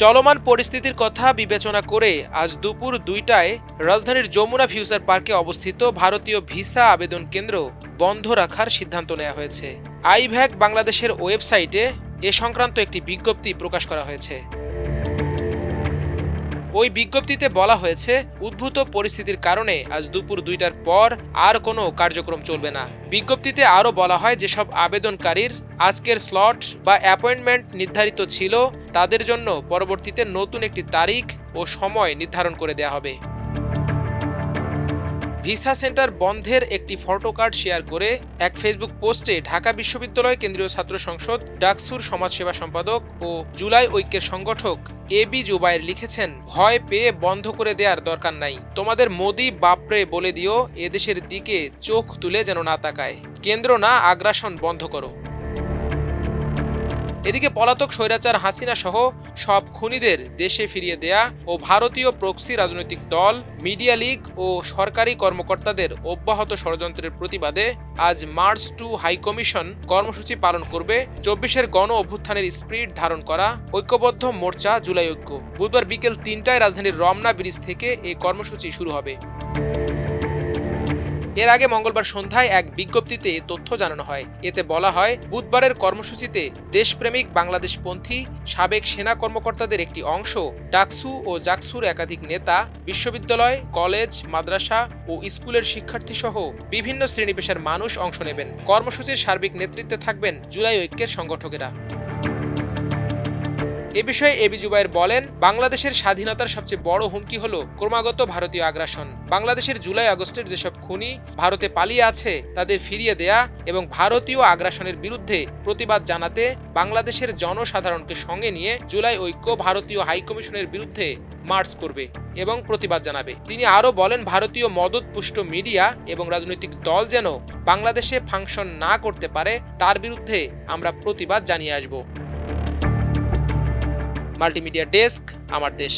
চলমান পরিস্থিতির কথা বিবেচনা করে আজ দুপুর ২টায় রাজধানীর যমুনা ফিউচার পার্কে অবস্থিত ভারতীয় ভিসা আবেদন কেন্দ্র বন্ধ রাখার সিদ্ধান্ত নেওয়া হয়েছে। আইভ্যাক বাংলাদেশের ওয়েবসাইটে এ সংক্রান্ত একটি বিজ্ঞপ্তি প্রকাশ করা হয়েছে। ওই বিজ্ঞপ্তিতে বলা হয়েছে, উদ্ভূত পরিস্থিতির কারণে আজ দুপুর ২টার পর আর কোনো কার্যক্রম চলবে না। বিজ্ঞপ্তিতে আরও বলা হয়, যেসব আবেদনকারীর আজকের স্লট বা অ্যাপয়েন্টমেন্ট নির্ধারিত ছিল তাদের জন্য পরবর্তীতে নতুন একটি তারিখ ও সময় নির্ধারণ করে দেওয়া হবে। ভিসা সেন্টার বন্ধের একটি ফটোকার্ড শেয়ার করে এক ফেসবুক পোস্টে ঢাকা বিশ্ববিদ্যালয় কেন্দ্রীয় ছাত্র সংসদ ডাকসুর সমাজসেবা সম্পাদক ও জুলাই ঐক্যের সংগঠক এবি জুবায়ের লিখেছেন, ভয় পেয়ে বন্ধ করে দেওয়ার দরকার নাই। তোমাদের মোদি বাপরে বলে দিও এদেশের দিকে চোখ তুলে যেন না তাকায়। কেন্দ্র না, আগ্রাসন বন্ধ করো। এদিকে পলাতক স্বৈরাচার হাসিনা সহ সব খুনিদের দেশে ফিরিয়ে দেয়া ও ভারতীয় প্রক্সি রাজনৈতিক দল, মিডিয়া লীগ ও সরকারি কর্মকর্তাদের অব্যাহত ষড়যন্ত্রের প্রতিবাদে আজ মার্চ টু হাই কমিশন কর্মসূচি পালন করবে ২৪-এর গণ অভ্যুত্থানের স্পিরিট ধারণ করা ঐক্যবদ্ধ মোর্চা জুলাই ঐক্য। বুধবার বিকেল ৩টায় রাজধানীর রমনা ব্রিজ থেকে এই কর্মসূচি শুরু হবে। এর আগে মঙ্গলবার সন্ধ্যায় এক বিজ্ঞপ্তিতে তথ্য জানানো হয়। এতে বলা হয়, বুধবারের কর্মসূচিতে দেশপ্রেমিক বাংলাদেশপন্থী সাবেক সেনা কর্মকর্তাদের একটি অংশ, ডাকসু ও জাকসুর একাধিক নেতা, বিশ্ববিদ্যালয়, কলেজ, মাদ্রাসা ও স্কুলের শিক্ষার্থী সহ বিভিন্ন শ্রেণী পেশার মানুষ অংশ নেবেন। কর্মসূচির সার্বিক নেতৃত্বে থাকবেন জুলাই ঐক্যের সংগঠকেরা। এ বিষয়ে এবি জুবায়ের বলেন, বাংলাদেশের স্বাধীনতার সবচেয়ে বড় হুমকি হলো ক্রমাগত ভারতীয় আগ্রাসন। বাংলাদেশের জুলাই আগস্টের যেসব খুনি ভারতে পালিয়ে আছে তাদের ফিরিয়ে দেয়া এবং ভারতীয় আগ্রাসনের বিরুদ্ধে প্রতিবাদ জানাতে বাংলাদেশের জনসাধারণকে সঙ্গে নিয়ে জুলাই ঐক্য ভারতীয় হাইকমিশনের বিরুদ্ধে মার্চ করবে এবং প্রতিবাদ জানাবে। তিনি আরও বলেন, ভারতীয় মদতপুষ্ট মিডিয়া এবং রাজনৈতিক দল যেন বাংলাদেশে ফাংশন না করতে পারে তার বিরুদ্ধে আমরা প্রতিবাদ জানিয়ে আসব। মাল্টিমিডিয়া ডেস্ক, আমার দেশ।